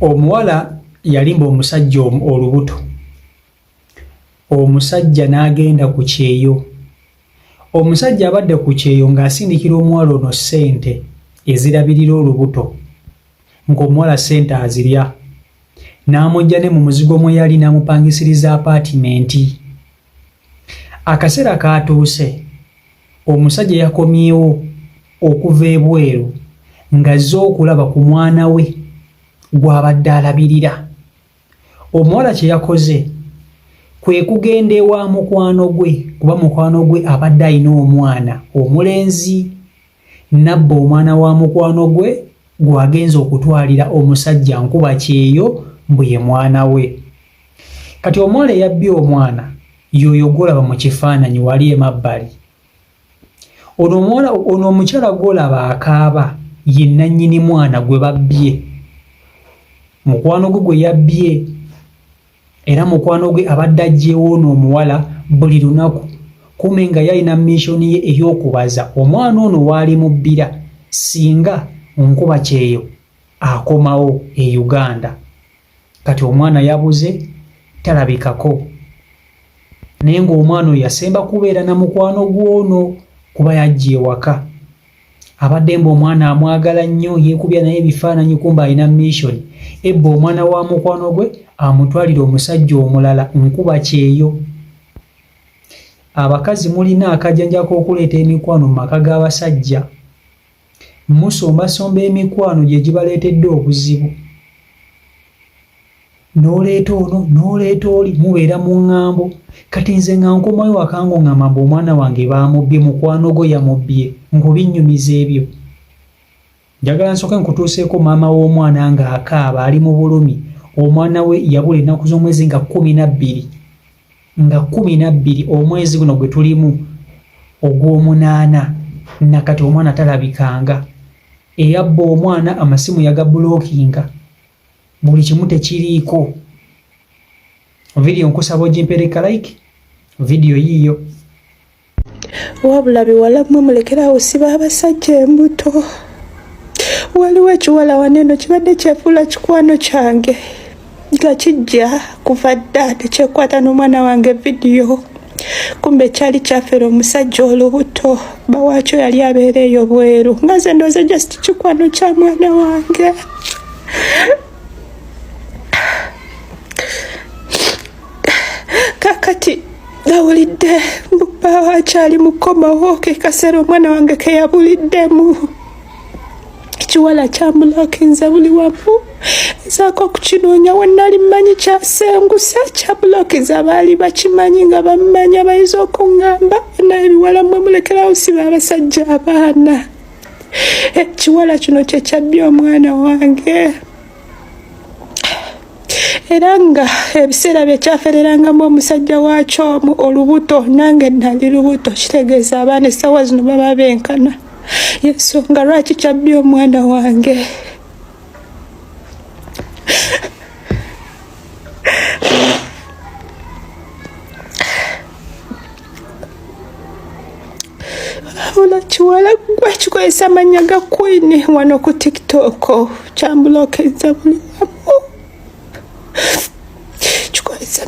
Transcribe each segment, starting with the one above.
omuwala yalimba omusajja olubuto, omusajja n'agenda ku kyeyo. Omusajja abadde ku kyeyo ng'asindikira omuwala ono ssente ezirabirira olubuto, ng'omuwala ssente azirya, n'amugya ne mu muzigo mwe yali n'amupangisiriza apaatimenti. Akaseera kaatuuse, omusajja yakomyewo okuva ebweru ng'azze okulaba ku mwana we gw'abadde alabirira. Omuwala kye yakoze kwe kugenda ewa mukwano gwe, kuba mukwano gwe abadde alina omwana omulenzi, nabba omwana wa mukwano gwe gw'agenza okutwalira omusajja nkuba kyeyo mbu ye mwana we. Kati omuwala eyabbye omwana y'oyo gw'olaba mu kifaananyi wali emabbali. Ono omukyala gw'olaba akaaba ye nannyini mwana gwe babbye, mukwano gwe gwe yabbye, era mukwano gwe abadde aggyewo ono omuwala buli lunaku, kume nga yalina missoni ye ey'okubaza omwana ono waalimubbira singa nkuba kyeyo akomawo e Uganda. Kati omwana yabuze, talabikako, naye ng'omwana oyo yasemba kubeera na mukwano gw'ono kuba yajja ewaka. Abadde mbu omwana amwagala nnyo, yeekubya naye ebifaananyi, kumba alina mission. Ebba omwana wa mukwano gwe amutwalira omusajja omulala nkuba kyeyo. Abakazi mulina akajanja k'okuleeta emikwano mu maka g'abasajja. Musombasomba emikwano gye gibaleetedde obuzibu. N'oleeta ono n'oleeta oli, mubeera mu ŋŋambo. Kati nze nga nkomayo waka ng'oŋŋamba mbu omwana wange baamubbye, mukwano gwe yamubbye, ng'obinnyumiza ebyo. Njagala nsooke nkutuuseeko maama w'omwana ng'akaaba ali mu bulumi. Omwana we yabula ennaku z'omwezi nga 12, nga 12 omwezi guno gwe tulimu ogw'omunaana, nakati omwana talabikanga. Eyabba omwana amasimu yagabulookinga, buli kimu tekiriiko. Vidiyo nkusaba ogimpereka like, vidiyo yiiyo. Wabula biwala mmwe mulekerawo siba abasajja embuto. Waliwo ekiwala waneeno kibadde kyefuula kikwano kyange nga kijja kuva dda tekyekwata n'omwana wange vidiyo. Kumbe kyali kyafera omusajja olubuto, bawakyo yali abeera eyo bweru, nga nze ndowooza just kikwano kya mwana wange. Kakati nawulidde bba akyali mukomawo, ke kaseera omwana wange ke yabuliddemu. Ekiwala kyamulookinze buli wamu, nzaako okukinoonya we nali mmanyi kyasengusa, kyamulookinze abaali bakimanyi nga bammanya bayinza okuŋŋamba. Naye ebiwala mmwe mulekerawo siba abasajja abaana. Ekiwala kino kye kyabbye omwana wange. Era nga ebiseera bye kyafererangamu omusajja waakyo olubuto, nange nali lubuto, kitegeeza abaana essaawa zino baba benkana. Y'ensonga lwaki kyabbye omwana wange. Wabula kiwala gwe kikozesa amannya ga Queen wano ku TikTok, kyambulookinze buli wamu. Kikozesa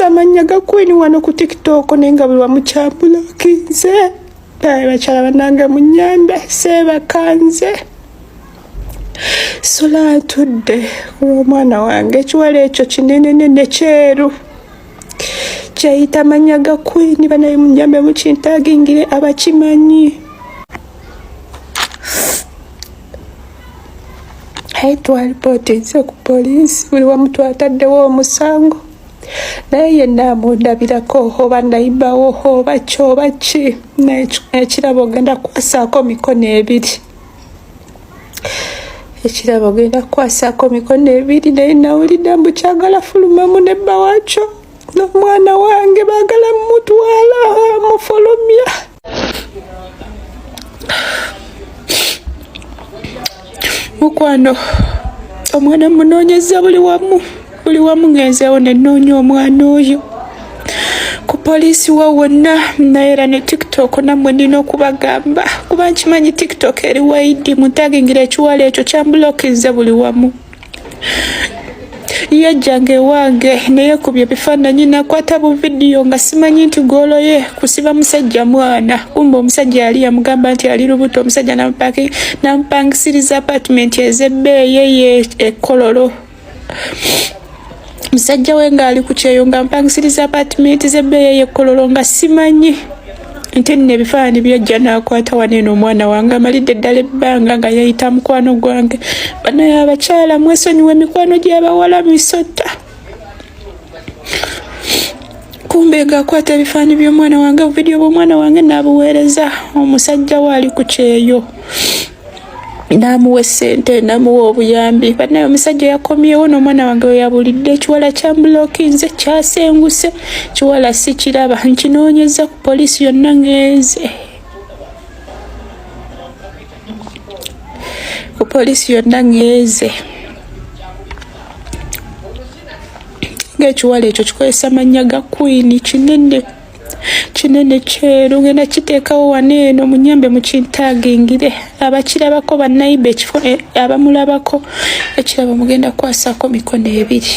amannya ga Queen wano ku TikTok, naye nga buli wamu kyambulookinze. Naye bakyala bannange munnyambe, seebakanze. Sula ntudde olw'omwana wange. Ekiwala ekyo kinenenene kyeru, kyeyita amannya ga Queen. Banaye munnyambe mukintaagingire abakimanyi. Twalipootinze ku poliisi, buli wamu twataddewo omusango, naye yenna amundabirako oba nayibawo oba ki oba ki. Ekirabo ogenda kukwasaako mikono ebiri. Ekirabo ogenda kukwasaako mikono ebiri. Naye nawulidde mbu kyagala fulumamu ne bba waakyo n'omwana wange baagala mutwala mufulumya. Mukwano omwana munoonyeza buli wamu ngenzeewo ne nnoonya omwana oyo, poliisi wa wonna naera ne TikTok nammwe ndina okubagamba kuba nkimanyi TikTok eri waidi muntagingira ekiwala ekyo kyambulokinze buli wamu. Yajjange wange neyekubye ebifaananyi nakwata bu vidiyo nga simanyi nti goolo ye kusiba musajja mwana, kumbe omusajja yali yamugamba nti ali lubuto. Omusajja namupangisiriza apartment ez'ebbeeyi ye Kololo. Musajja we ng'ali ku kyeyo nga mpangisiriza apartment z'ebbeeyi ye Kololo nga simanyi nti nno ebifaananyi byajja n'akwata waneeno omwana wange amalidde ddala ebbanga nga yayita mukwano gwange. Banaye abakyala mwesonyiwa emikwano gy'abawala misota. Kumbe ng'akwata ebifaananyi by'omwana wange, obuvidiyo bw'omwana wange n'abuweereza omusajja we ali ku kyeyo. N'amuwa essente n'amuwa obuyambi. Banaye omusajja yakomyewo n'omwana wange we yabulidde ekiwala kyambulokinze kyasenguse. Kiwala si kiraba nkinoonyeza ku poliisi yonna ngenze. Ku poliisi yonna ngenze. Ng'ekiwala ekyo kikozesa mannya ga Queen kinene kyeru. Ngenda kiteekawo waneeno munyambe mukintagingire abakirabako bannayibba ekifo abamulabako ekirabo mugenda kwasaako mikono ebiri.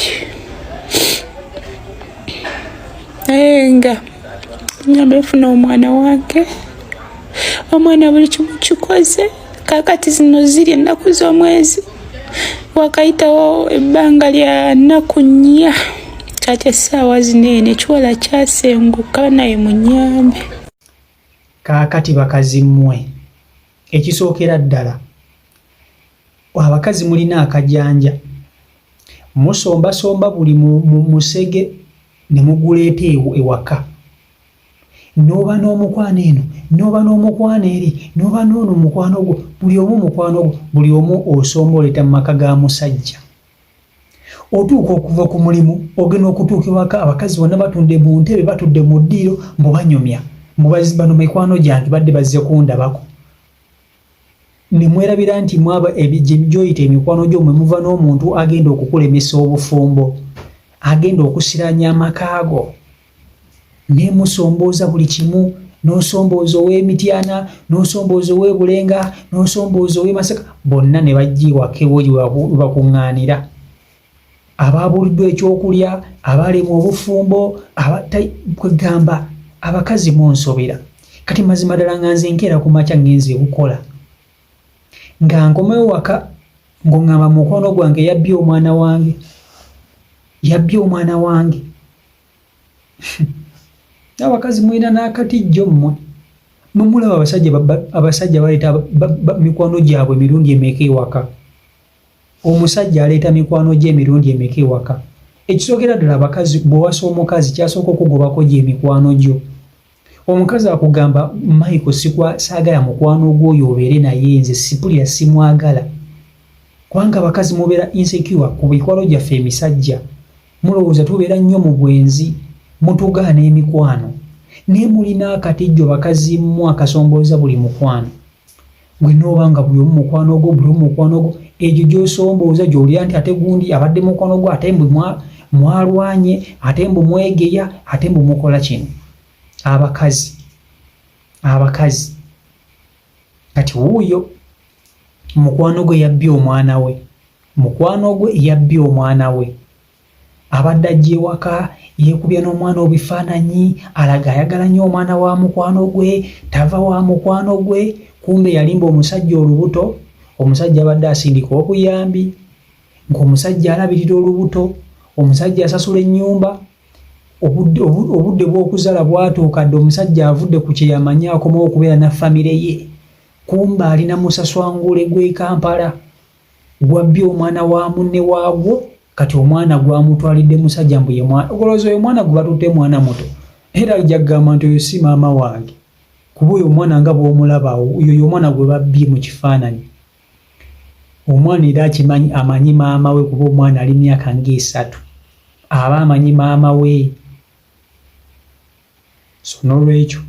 Nga nyambe nfuna omwana wange. Omwana buli kimu kikoze. Kaakati zino ziri ennaku z'omwezi. Wakayitawo ebbanga lya nnaku 4. Kati essaawa zino eno ekiwala kyasenguka naye munyambe. Kaakati bakazi mmwe ekisookera ddala abakazi mulina akajanja musombasomba buli musege ne muguleeta ewaka. N'oba n'omukwano eno n'oba n'omukwano eri n'oba n'ono mukwano gwo buli omu mukwano gwo buli omu osomba oleeta mu maka ga musajja. Otuuka okuva ku mulimu ogenda okutuuka ewaka abakazi bonna batunda mu ntebe batudde mu ddiiro mbubanyumya bano mikwano gyange badde bazze kundabako. Ne mwerabira nti mwaba gyoyita emikwano gyo mwe muva n'omuntu agenda okukulemesa obufumbo, agenda okusiranya amaka go. Ne musombooza buli kimu, n'osombooza ow'Emityana, n'osombooza ow'Ebulenga, n'osombooza ow'Emasaka, bonna ne bajja ewaka ewo gye bakuŋŋaanira. Abaabuliddwa ekyokulya, abalemwa obufumbo, kwegamba abakazi munsobera. Kati mazima ddala nga nze nkeera ku makya ngenze okukola. Nga nkomewo waka ng'oŋŋamba mukwano gwange yabbye omwana wange. Yabbye omwana wange. Abakazi mulina n'akatijjo mmwe. Mumulaba abasajja baleeta mikwano gyabwe emirundi emeka ewaka. Omusajja aleeta mikwano gye emirundi emeka ewaka. Ekisookera ddala abakazi bw'owasa omukazi kyasooka okugobako gye mikwano gyo. Omukazi akugamba Michael saagala mukwano gw'oyo obeere naye nze sipulira simwagala. Kubanga abakazi mubeera insecure ku mikwano gyaffe emisajja. Mulowooza tubeera nnyo mu bwenzi, mutugaana emikwano. Naye mulina akatijjo bakazi mmwe akasombooza buli mukwano. Gwe n'oba nga buli omu mukwano gwo buli omu mukwano gwo egyo gy'osombooza gy'olira nti ate gundi abadde mukwano gwo ate mbu mwalwanye ate mbu mwegeya ate mbu mukola kino. Abakazi kati wuuyo mukwano gwe yabbye omwana we. Mukwano gwe yabbye omwana we. Abadde ajja ewaka yeekubya n'omwana obifaananyi alaga ayagala nnyo omwana wa mukwano gwe tava wa mukwano gwe. Kumbe yalimba omusajja olubuto. Omusajja abadde asindika obuyambi ng'omusajja alabirira olubuto. Omusajja asasula ennyumba. Obudde bw'okuzala bwatuukadde omusajja avudde ku kye yamanyi akomawo okubeera na famire ye. Kumbe alina musaswangule gw'e Kampala. Gwabbye omwana wa munne waagwo. Kati omwana gwamutwalidde musajja mbu ye mwana. Ogolooza oyo omwana gwe batutte mwana muto. Era ajja kugamba nti oyo si maama wange. Kuba oyo omwana nga bw'omulaba oyo omwana gwe babbye mu kifaananyi. Omwana era amanyi maama we kuba omwana ali myaka nga3. Aba amanyi maama we. So n'olwekyo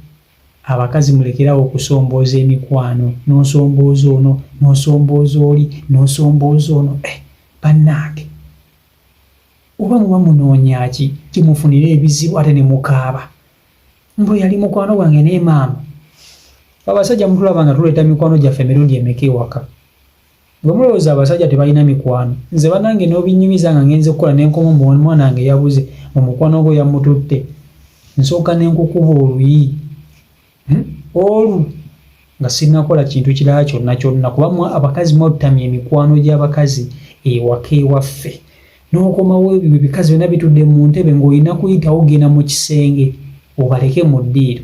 abakazi mulekerawo okusombooza emikwano. N'osombooza ono, n'osombooza oli, n'osombooza ono. Bannange oba muba munoonya ki kimufunira ebizibu ate ne mukaaba. mbu yali mukwano gwange ne maama. Abasajja mutulaba nga tuleeta mikwano gyaffe emirundi emeka ewaka. Bwe mulowooza abasajja tebalina mikwano, nze bannange n'obinyumiza nga ngenze kukola n'enkoma mwana wange yabuze mu mukwano gwe yamututte. Nsooka n'enkukuba oluyi olwo nga sinnakola kintu kirala kyonna kuba abakazi mwatutamya emikwano gy'abakazi ewaka ewaffe. N'okomawo ebyo ebikazi byonna bitudde mu ntebe ng'olina kuyitawo genda mu kisenge obaleke mu ddiiro.